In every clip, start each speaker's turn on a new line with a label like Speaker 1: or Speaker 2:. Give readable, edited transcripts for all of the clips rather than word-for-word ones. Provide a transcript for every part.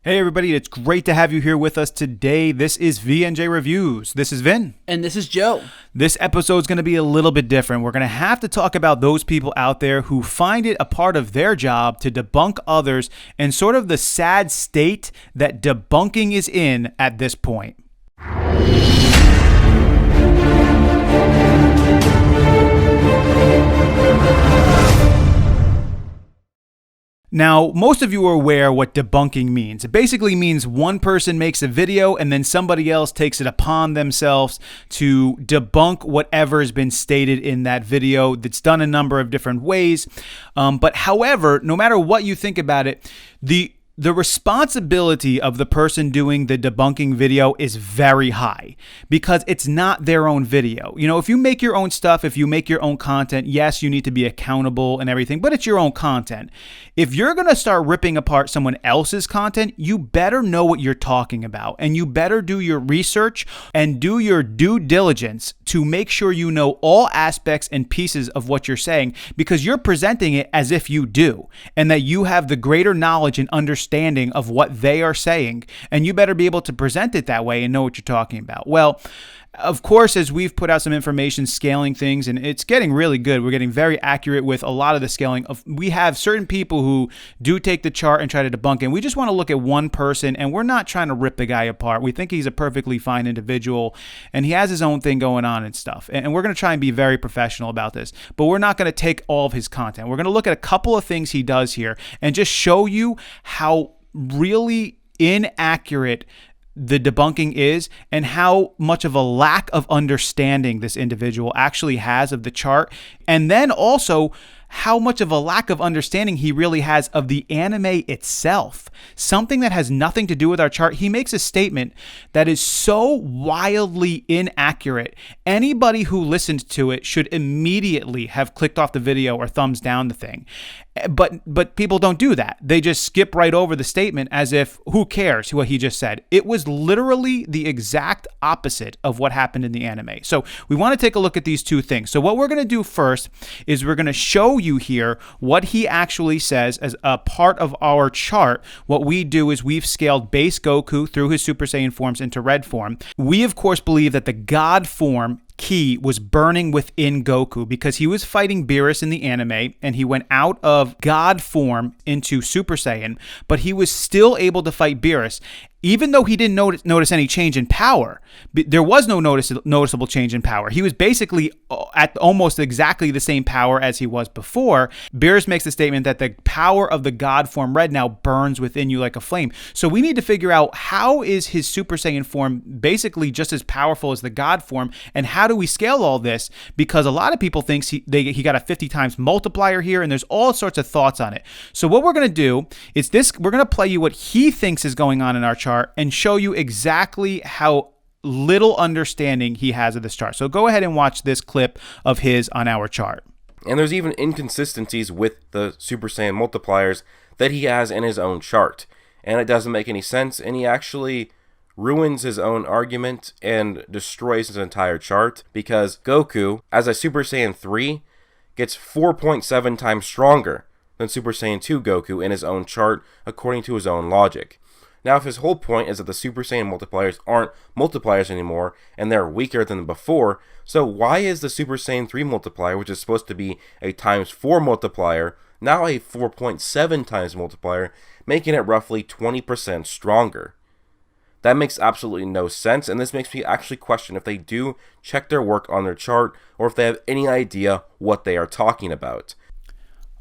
Speaker 1: Hey everybody, it's great to have you here with us today. This is VNJ Reviews. This is Vin.
Speaker 2: And this is Joe.
Speaker 1: This episode is going to be a little bit different. We're going to have to talk about those people out there who find it a part of their job to debunk others and sort of the sad state that debunking is in at this point. Now, most of you are aware what debunking means. It basically means one person makes a video and then somebody else takes it upon themselves to debunk whatever has been stated in that video. That's done a number of different ways. But however, no matter what you think about it, the responsibility of the person doing the debunking video is very high because it's not their own video. You know, if you make your own stuff, if you make your own content, yes, you need to be accountable and everything, but it's your own content. If you're going to start ripping apart someone else's content, you better know what you're talking about and you better do your research and do your due diligence to make sure you know all aspects and pieces of what you're saying because you're presenting it as if you do and that you have the greater knowledge and understanding of what they are saying, and you better be able to present it that way and know what you're talking about. Well, of course, as we've put out some information scaling things, and it's getting really good. We're getting very accurate with a lot of the scaling. We have certain people who do take the chart and try to debunk it. And we just want to look at one person, and we're not trying to rip the guy apart. We think he's a perfectly fine individual, and he has his own thing going on and stuff. And we're going to try and be very professional about this. But we're not going to take all of his content. We're going to look at a couple of things he does here and just show you how really inaccurate the debunking is and how much of a lack of understanding this individual actually has of the chart. And then also how much of a lack of understanding he really has of the anime itself. Something that has nothing to do with our chart. He makes a statement that is so wildly inaccurate. Anybody who listened to it should immediately have clicked off the video or thumbs down the thing. But people don't do that. They just skip right over the statement as if, who cares what he just said? It was literally the exact opposite of what happened in the anime. So we want to take a look at these two things. So what we're going to do first is we're going to show you here what he actually says as a part of our chart. What we do is we've scaled base Goku through his Super Saiyan forms into red form. We, of course, believe that the God form Ki was burning within Goku because he was fighting Beerus in the anime and he went out of God form into Super Saiyan, but he was still able to fight Beerus. Even though he didn't notice any change in power, there was no noticeable change in power. He was basically at almost exactly the same power as he was before. Beerus makes the statement that the power of the God form red now burns within you like a flame. So we need to figure out how is his Super Saiyan form basically just as powerful as the God form, and how do we scale all this? Because a lot of people think he got a 50 times multiplier here, and there's all sorts of thoughts on it. So what we're going to do is we're going to play you what he thinks is going on in our chart and show you exactly how little understanding he has of this chart. So go ahead and watch this clip of his on our chart.
Speaker 3: And there's even inconsistencies with the Super Saiyan multipliers that he has in his own chart. And it doesn't make any sense, and he actually ruins his own argument and destroys his entire chart because Goku, as a Super Saiyan 3, gets 4.7 times stronger than Super Saiyan 2 Goku in his own chart according to his own logic. Now, if his whole point is that the Super Saiyan multipliers aren't multipliers anymore, and they're weaker than before, so why is the Super Saiyan 3 multiplier, which is supposed to be a times 4 multiplier, now a 4.7 times multiplier, making it roughly 20% stronger? That makes absolutely no sense, and this makes me actually question if they do check their work on their chart, or if they have any idea what they are talking about.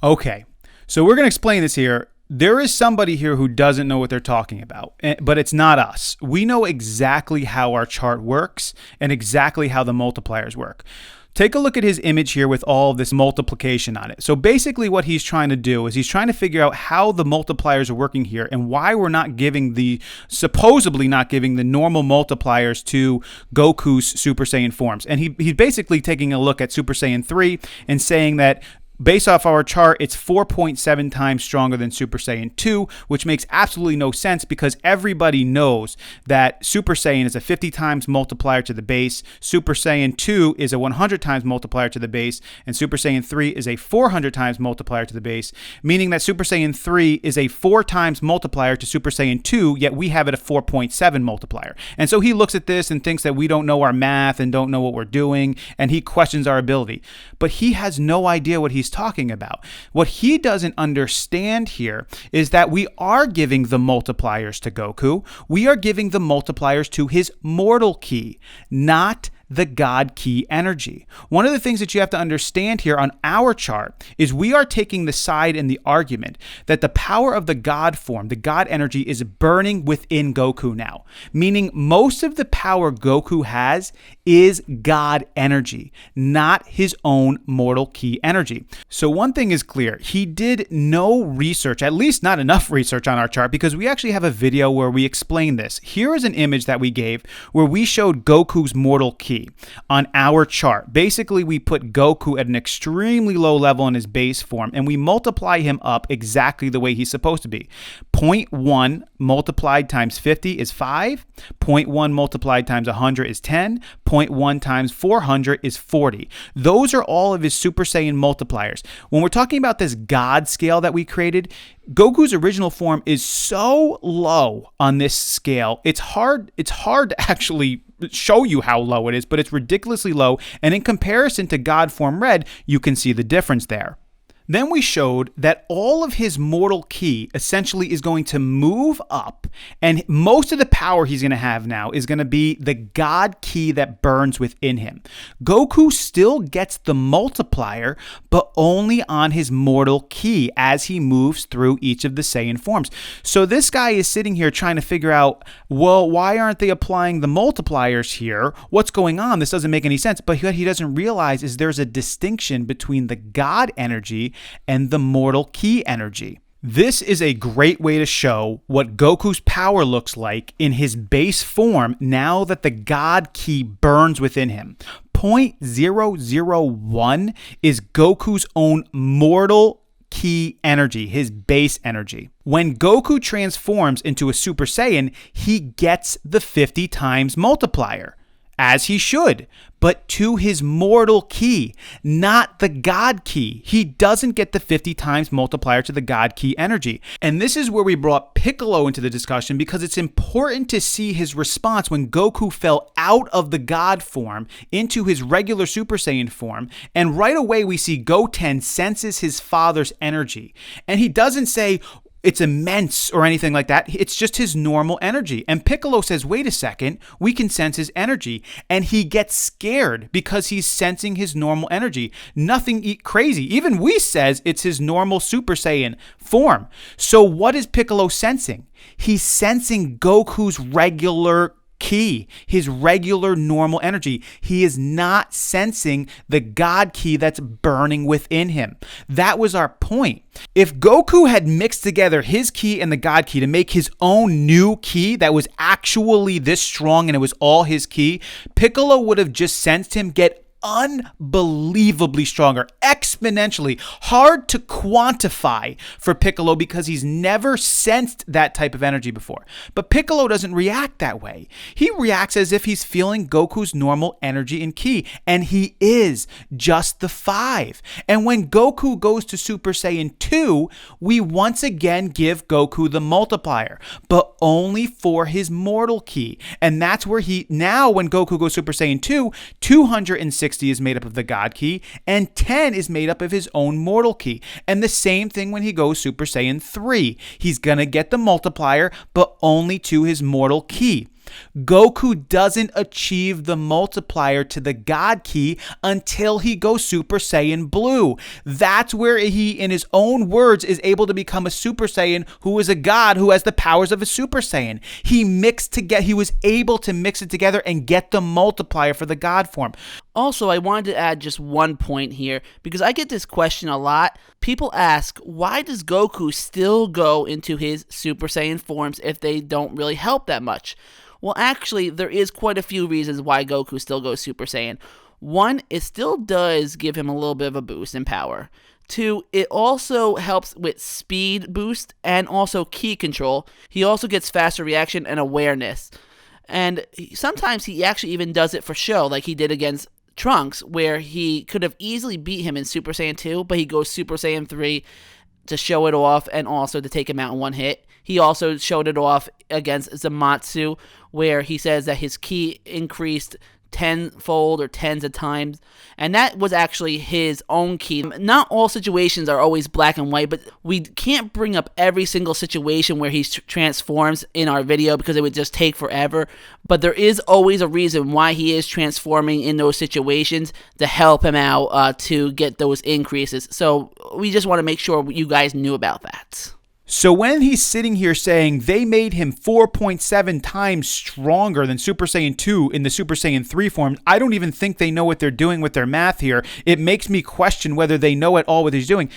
Speaker 1: Okay, so we're going to explain this here. There is somebody here who doesn't know what they're talking about, but it's not us. We know exactly how our chart works and exactly how the multipliers work. Take a look at his image here with all this multiplication on it. So basically what he's trying to do is he's trying to figure out how the multipliers are working here and why we're not giving supposedly not giving the normal multipliers to Goku's Super Saiyan forms. And he's basically taking a look at Super Saiyan 3 and saying that Based off our chart, it's 4.7 times stronger than Super Saiyan 2, which makes absolutely no sense because everybody knows that Super Saiyan is a 50 times multiplier to the base, Super Saiyan 2 is a 100 times multiplier to the base, and Super Saiyan 3 is a 400 times multiplier to the base, meaning that Super Saiyan 3 is a 4 times multiplier to Super Saiyan 2, yet we have it a 4.7 multiplier. And so he looks at this and thinks that we don't know our math and don't know what we're doing, and he questions our ability. But he has no idea what he's talking about. What he doesn't understand here is that we are giving the multipliers to Goku. We are giving the multipliers to his mortal ki, not the God Ki energy. One of the things that you have to understand here on our chart is we are taking the side in the argument that the power of the God form, the God energy, is burning within Goku now, meaning most of the power Goku has is God energy, not his own mortal ki energy. So one thing is clear, he did no research, at least not enough research on our chart, because we actually have a video where we explain this. Here is an image that we gave where we showed Goku's mortal ki on our chart. Basically, we put Goku at an extremely low level in his base form, and we multiply him up exactly the way he's supposed to be. 0.1 multiplied times 50 is 5. 0.1 multiplied times 100 is 10. 0.1 times 400 is 40. Those are all of his Super Saiyan multipliers. When we're talking about this God scale that we created, Goku's original form is so low on this scale. It's hard to actually show you how low it is, but it's ridiculously low. And in comparison to God form Red, you can see the difference there. Then we showed that all of his mortal ki essentially is going to move up, and most of the power he's going to have now is going to be the God ki that burns within him. Goku still gets the multiplier, but only on his mortal ki as he moves through each of the Saiyan forms. So this guy is sitting here trying to figure out, well, why aren't they applying the multipliers here? What's going on? This doesn't make any sense. But what he doesn't realize is there's a distinction between the God energy and the mortal ki energy. This is a great way to show what Goku's power looks like in his base form now that the God ki burns within him. 0.001 is Goku's own mortal ki energy, his base energy. When Goku transforms into a Super Saiyan, he gets the 50 times multiplier, as he should, but to his mortal ki, not the God ki. He doesn't get the 50 times multiplier to the God ki energy. And this is where we brought Piccolo into the discussion because it's important to see his response when Goku fell out of the God form into his regular Super Saiyan form. And right away we see Goten senses his father's energy. And he doesn't say, it's immense or anything like that. It's just his normal energy. And Piccolo says, wait a second, we can sense his energy. And he gets scared because he's sensing his normal energy. Nothing crazy. Even Whis says it's his normal Super Saiyan form. So what is Piccolo sensing? He's sensing Goku's regular ki, his regular normal energy. He is not sensing the God ki that's burning within him. That was our point. If Goku had mixed together his ki and the God ki to make his own new ki that was actually this strong and it was all his ki, Piccolo would have just sensed him get unbelievably stronger, exponentially. Hard to quantify for Piccolo because he's never sensed that type of energy before. But Piccolo doesn't react that way. He reacts as if he's feeling Goku's normal energy and ki, and he is just the 5. And when Goku goes to Super Saiyan 2, we once again give Goku the multiplier, but only for his mortal ki. And that's where now when Goku goes Super Saiyan 2, 260 is made up of the God ki, and 10 is made up of his own mortal ki. And the same thing when he goes Super Saiyan 3. He's gonna get the multiplier, but only to his mortal ki. Goku doesn't achieve the multiplier to the God ki until he goes Super Saiyan Blue. That's where he, in his own words, is able to become a Super Saiyan who is a god who has the powers of a Super Saiyan. He was able to mix it together and get the multiplier for the God form.
Speaker 2: Also, I wanted to add just one point here because I get this question a lot. People ask, why does Goku still go into his Super Saiyan forms if they don't really help that much? Well, actually, there is quite a few reasons why Goku still goes Super Saiyan. One, it still does give him a little bit of a boost in power. 2, it also helps with speed boost and also ki control. He also gets faster reaction and awareness. And sometimes he actually even does it for show, like he did against Trunks, where he could have easily beat him in Super Saiyan 2, but he goes Super Saiyan 3 to show it off and also to take him out in one hit. He also showed it off against Zamatsu, where he says that his ki increased tenfold or tens of times, and that was actually his own ki. Not all situations are always black and white, but we can't bring up every single situation where he transforms in our video because it would just take forever, but there is always a reason why he is transforming in those situations to help him out to get those increases. So we just want to make sure you guys knew about that.
Speaker 1: So when he's sitting here saying they made him 4.7 times stronger than Super Saiyan 2 in the Super Saiyan 3 form, I don't even think they know what they're doing with their math here. It makes me question whether they know at all what he's doing.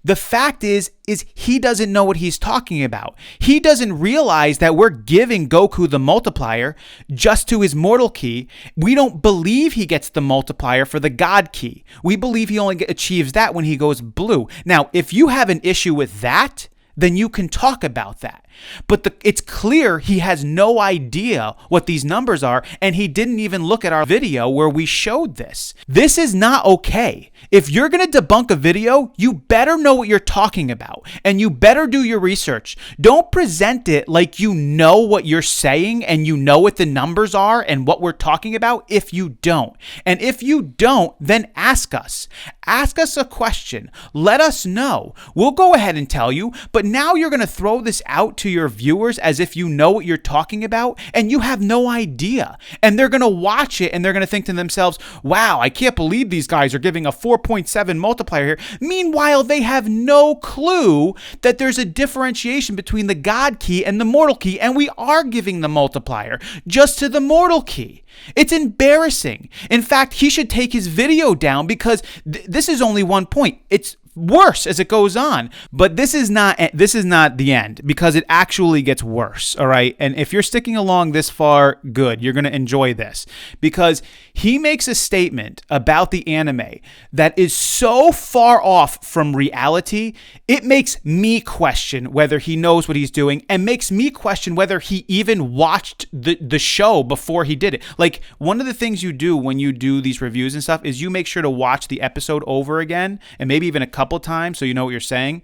Speaker 1: The fact is he doesn't know what he's talking about. He doesn't realize that we're giving Goku the multiplier just to his mortal ki. We don't believe he gets the multiplier for the God ki. We believe he only achieves that when he goes blue. Now, if you have an issue with that, then you can talk about that. But it's clear he has no idea what these numbers are, and he didn't even look at our video where we showed this. This is not okay. If you're going to debunk a video, you better know what you're talking about, and you better do your research. Don't present it like you know what you're saying and you know what the numbers are and what we're talking about if you don't. And if you don't, then ask us. Ask us a question. Let us know. We'll go ahead and tell you, but now you're going to throw this out to your viewers as if you know what you're talking about, and you have no idea. And they're going to watch it and they're going to think to themselves, wow, I can't believe these guys are giving a 4.7 multiplier here. Meanwhile, they have no clue that there's a differentiation between the God ki and the mortal ki, and we are giving the multiplier just to the mortal ki. It's embarrassing. In fact, he should take his video down because this is only one point. It's worse as it goes on, but this is not the end, because it actually gets worse. All right, and if you're sticking along this far, good, you're going to enjoy this, because he makes a statement about the anime that is so far off from reality, it makes me question whether he knows what he's doing, and makes me question whether he even watched the show before he did it. Like, one of the things you do when you do these reviews and stuff is you make sure to watch the episode over again, and maybe even a couple times so you know what you're saying.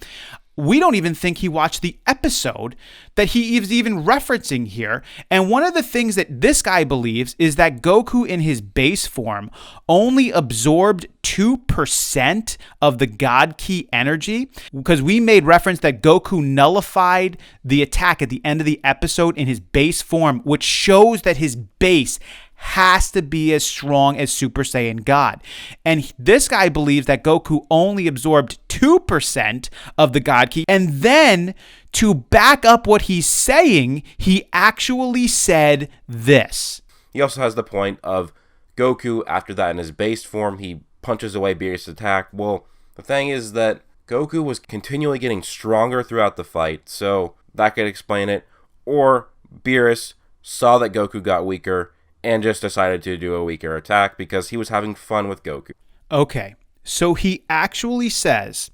Speaker 1: We don't even think he watched the episode that he is even referencing here. And one of the things that this guy believes is that Goku in his base form only absorbed 2% of the God ki energy, because we made reference that Goku nullified the attack at the end of the episode in his base form, which shows that his base has to be as strong as Super Saiyan God. And this guy believes that Goku only absorbed 2% of the God ki. And then, to back up what he's saying, he actually said this.
Speaker 3: He also has the point of Goku, after that in his base form, he punches away Beerus' attack. Well, the thing is that Goku was continually getting stronger throughout the fight, so that could explain it. Or Beerus saw that Goku got weaker and just decided to do a weaker attack because he was having fun with Goku.
Speaker 1: Okay, so he actually says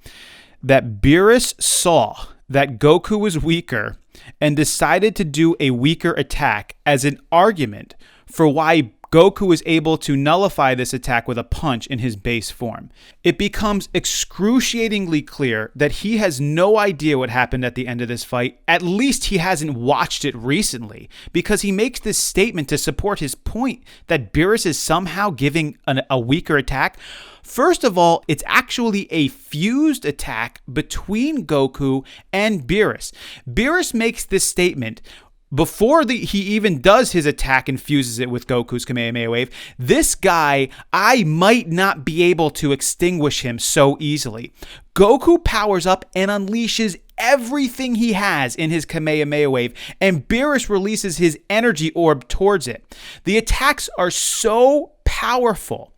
Speaker 1: that Beerus saw that Goku was weaker and decided to do a weaker attack as an argument for why Goku was able to nullify this attack with a punch in his base form. It becomes excruciatingly clear that he has no idea what happened at the end of this fight. At least he hasn't watched it recently, because he makes this statement to support his point that Beerus is somehow giving a weaker attack. First of all, it's actually a fused attack between Goku and Beerus. Beerus makes this statement before he even does his attack and fuses it with Goku's Kamehameha Wave. This guy, I might not be able to extinguish him so easily. Goku powers up and unleashes everything he has in his Kamehameha Wave, and Beerus releases his energy orb towards it. The attacks are so powerful.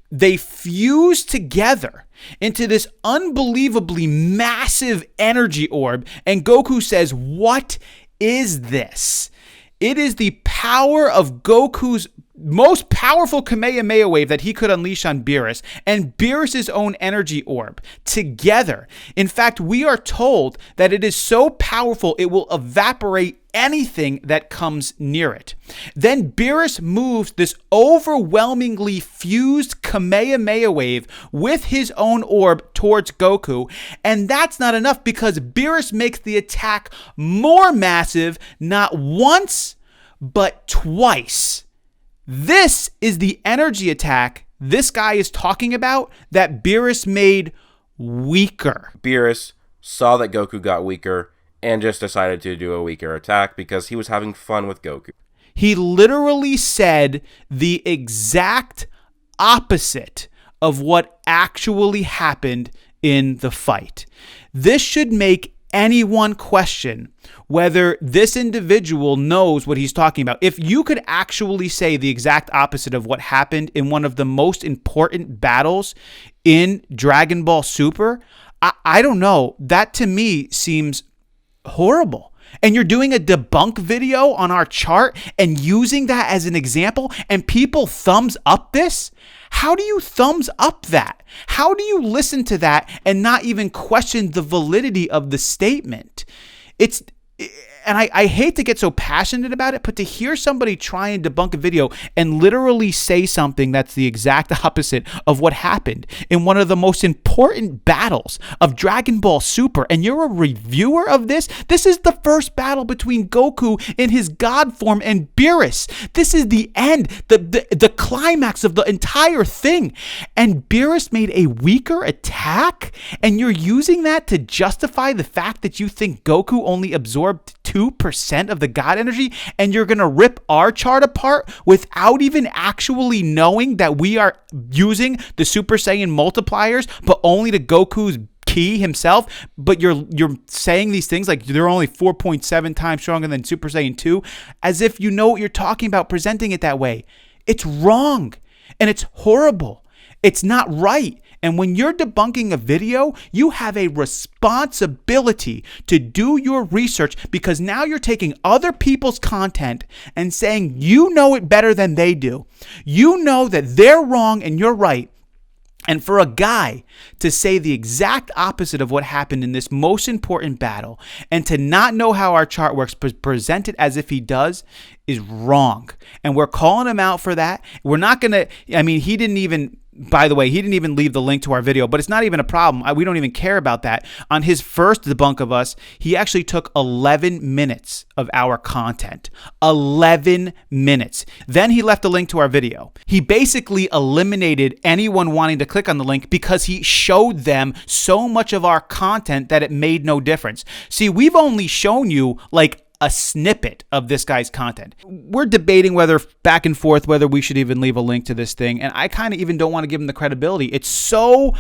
Speaker 1: They fuse together into this unbelievably massive energy orb, and Goku says, "What is this?" It is the power of Goku's most powerful Kamehameha wave that he could unleash on Beerus and Beerus' own energy orb together. In fact, we are told that it is so powerful it will evaporate anything that comes near it. Then Beerus moves this overwhelmingly fused Kamehameha wave with his own orb towards Goku, and that's not enough because Beerus makes the attack more massive, not once, but twice. This is the energy attack this guy is talking about that Beerus made weaker.
Speaker 3: Beerus saw that Goku got weaker and just decided to do a weaker attack because he was having fun with Goku.
Speaker 1: He literally said the exact opposite of what actually happened in the fight. This should make anyone question whether this individual knows what he's talking about. If you could actually say the exact opposite of what happened in one of the most important battles in Dragon Ball Super, I don't know. That to me seems horrible. And you're doing a debunk video on our chart and using that as an example, and people thumbs up this? How do you thumbs up that? How do you listen to that and not even question the validity of the statement? And I hate to get so passionate about it, but to hear somebody try and debunk a video and literally say something that's the exact opposite of what happened in one of the most important battles of Dragon Ball Super, and you're a reviewer of this? This is the first battle between Goku in his God form and Beerus. This is the end, the climax of the entire thing. And Beerus made a weaker attack, and you're using that to justify the fact that you think Goku only absorbed 2% of the God energy, and you're going to rip our chart apart without even actually knowing that we are using the Super Saiyan multipliers, but only to Goku's ki himself. But you're saying these things like they're only 4.7 times stronger than Super Saiyan 2, as if you know what you're talking about, presenting it that way. It's wrong, and it's horrible. It's not right. And when you're debunking a video, you have a responsibility to do your research, because now you're taking other people's content and saying you know it better than they do. You know that they're wrong and you're right. And for a guy to say the exact opposite of what happened in this most important battle and to not know how our chart works, present it as if he does, is wrong. And we're calling him out for that. We're not going to, he didn't even leave the link to our video, but it's not even a problem. We don't even care about that. On his first debunk of us, he actually took 11 minutes of our content. 11 minutes. Then he left a link to our video. He basically eliminated anyone wanting to click on the link because he showed them so much of our content that it made no difference. See, we've only shown you like a snippet of this guy's content. We're debating back and forth whether we should even leave a link to this thing, and I kind of even don't want to give him the credibility. It's so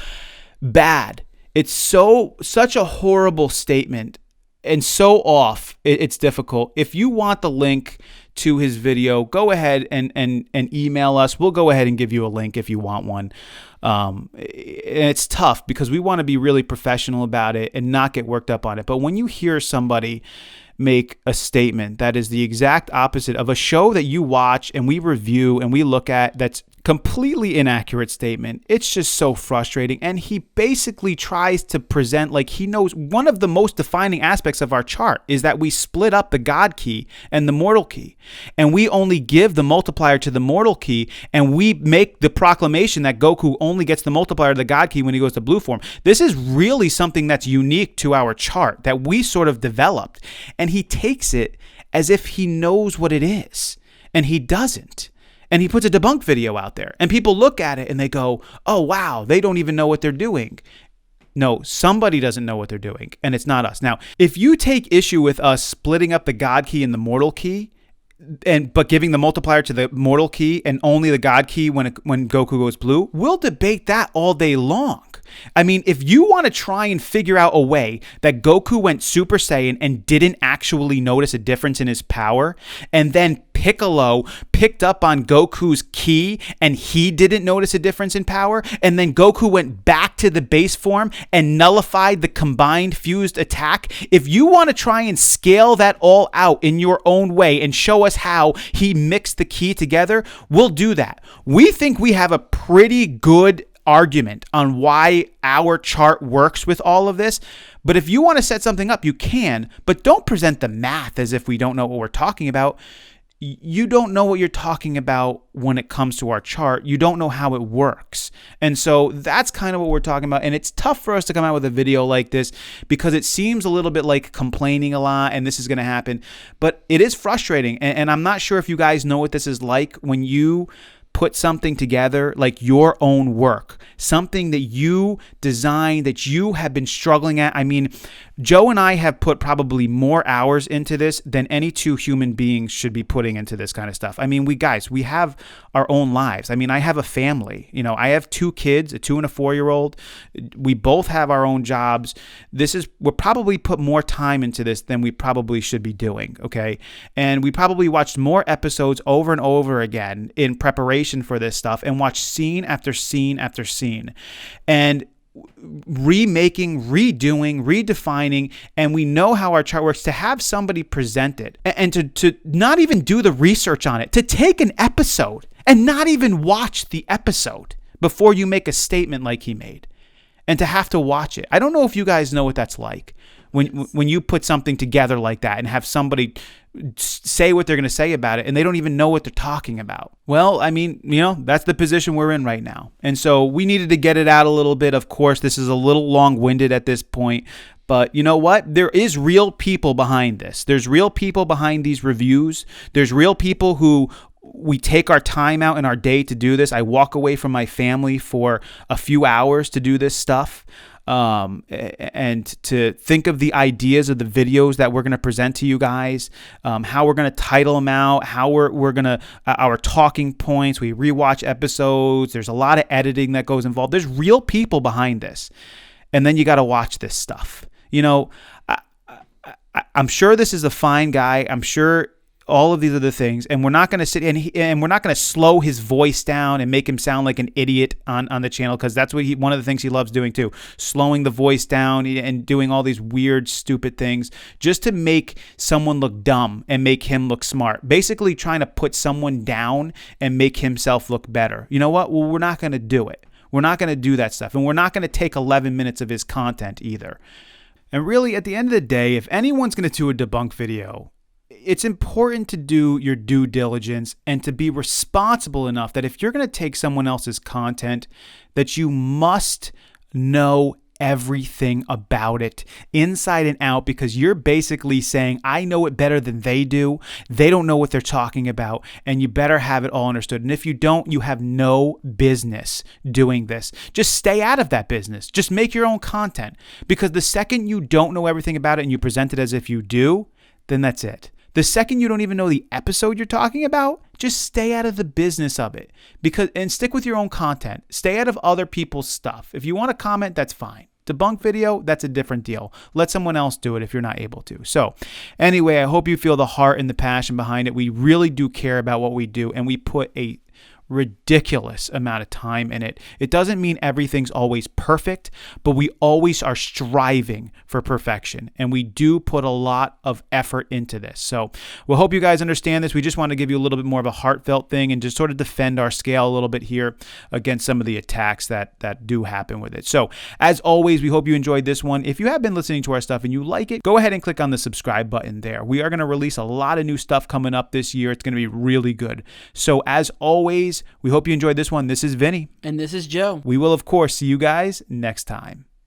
Speaker 1: bad. It's such a horrible statement and so off. It's difficult. If you want the link to his video, go ahead and email us. We'll go ahead and give you a link if you want one. And it's tough because we want to be really professional about it and not get worked up on it. But when you hear somebody make a statement that is the exact opposite of a show that you watch and we review and we look at, that's completely inaccurate statement, it's just so frustrating. And he basically tries to present like he knows. One of the most defining aspects of our chart is that we split up the God key and the mortal key, and we only give the multiplier to the mortal key, and we make the proclamation that Goku only gets the multiplier to the God key when he goes to blue form. This is really something that's unique to our chart that we sort of developed, and he takes it as if he knows what it is, and he doesn't. And he puts a debunk video out there, and people look at it and they go, oh, wow, they don't even know what they're doing. No, somebody doesn't know what they're doing, and it's not us. Now, if you take issue with us splitting up the God key and the mortal key, but giving the multiplier to the mortal key and only the God key when Goku goes blue, we'll debate that all day long. I mean, if you want to try and figure out a way that Goku went Super Saiyan and didn't actually notice a difference in his power, and then Piccolo picked up on Goku's ki and he didn't notice a difference in power, and then Goku went back to the base form and nullified the combined fused attack, if you want to try and scale that all out in your own way and show us how he mixed the ki together, we'll do that. We think we have a pretty good argument on why our chart works with all of this. But if you want to set something up, you can, but don't present the math as if we don't know what we're talking about. You don't know what you're talking about when it comes to our chart. You don't know how it works. And so that's kind of what we're talking about. And it's tough for us to come out with a video like this because it seems a little bit like complaining a lot and this is going to happen. But it is frustrating. And I'm not sure if you guys know what this is like when you put something together, like your own work, something that you designed, that you have been struggling at. I mean, Joe and I have put probably more hours into this than any two human beings should be putting into this kind of stuff. I mean, we have our own lives. I mean, I have a family. You know, I have 2 kids, a 2 and a 4-year-old. We both have our own jobs. We'll probably put more time into this than we probably should be doing, okay? And we probably watched more episodes over and over again in preparation for this stuff and watched scene after scene after scene. And remaking, redoing, redefining, and we know how our chart works, to have somebody present it and to not even do the research on it, to take an episode and not even watch the episode before you make a statement like he made, and to have to watch it. I don't know if you guys know what that's like when you put something together like that and have somebody say what they're going to say about it and they don't even know what they're talking about. Well, I mean, you know, that's the position we're in right now. And so we needed to get it out a little bit. Of course, this is a little long-winded at this point, but you know what? There is real people behind this. There's real people behind these reviews. There's real people who we take our time out in our day to do this. I walk away from my family for a few hours to do this stuff. And to think of the ideas of the videos that we're going to present to you guys, how we're going to title them out, how we're going to, our talking points, we rewatch episodes. There's a lot of editing that goes involved. There's real people behind this. And then you got to watch this stuff. You know, I'm sure this is a fine guy. I'm sure all of these other things, and we're not going to sit and we're not going to slow his voice down and make him sound like an idiot on the channel, because that's what one of the things he loves doing too, slowing the voice down and doing all these weird, stupid things just to make someone look dumb and make him look smart. Basically trying to put someone down and make himself look better. You know what? Well, we're not going to do it. We're not going to do that stuff, and we're not going to take 11 minutes of his content either. And really, at the end of the day, if anyone's going to do a debunk video, it's important to do your due diligence and to be responsible enough that if you're going to take someone else's content, that you must know everything about it inside and out, because you're basically saying, I know it better than they do. They don't know what they're talking about, and you better have it all understood. And if you don't, you have no business doing this. Just stay out of that business. Just make your own content, because the second you don't know everything about it and you present it as if you do, then that's it. The second you don't even know the episode you're talking about, just stay out of the business of it, and stick with your own content. Stay out of other people's stuff. If you want to comment, that's fine. Debunk video, that's a different deal. Let someone else do it if you're not able to. So anyway, I hope you feel the heart and the passion behind it. We really do care about what we do, and we put a ridiculous amount of time in it. It doesn't mean everything's always perfect, but we always are striving for perfection, and we do put a lot of effort into this. So we hope you guys understand this. We just want to give you a little bit more of a heartfelt thing and just sort of defend our scale a little bit here against some of the attacks that do happen with it. So as always, we hope you enjoyed this one. If you have been listening to our stuff and you like it, go ahead and click on the subscribe button there. We are going to release a lot of new stuff coming up this year. It's going to be really good. So as always, we hope you enjoyed this one. This is Vinny.
Speaker 2: And this is Joe.
Speaker 1: We will, of course, see you guys next time.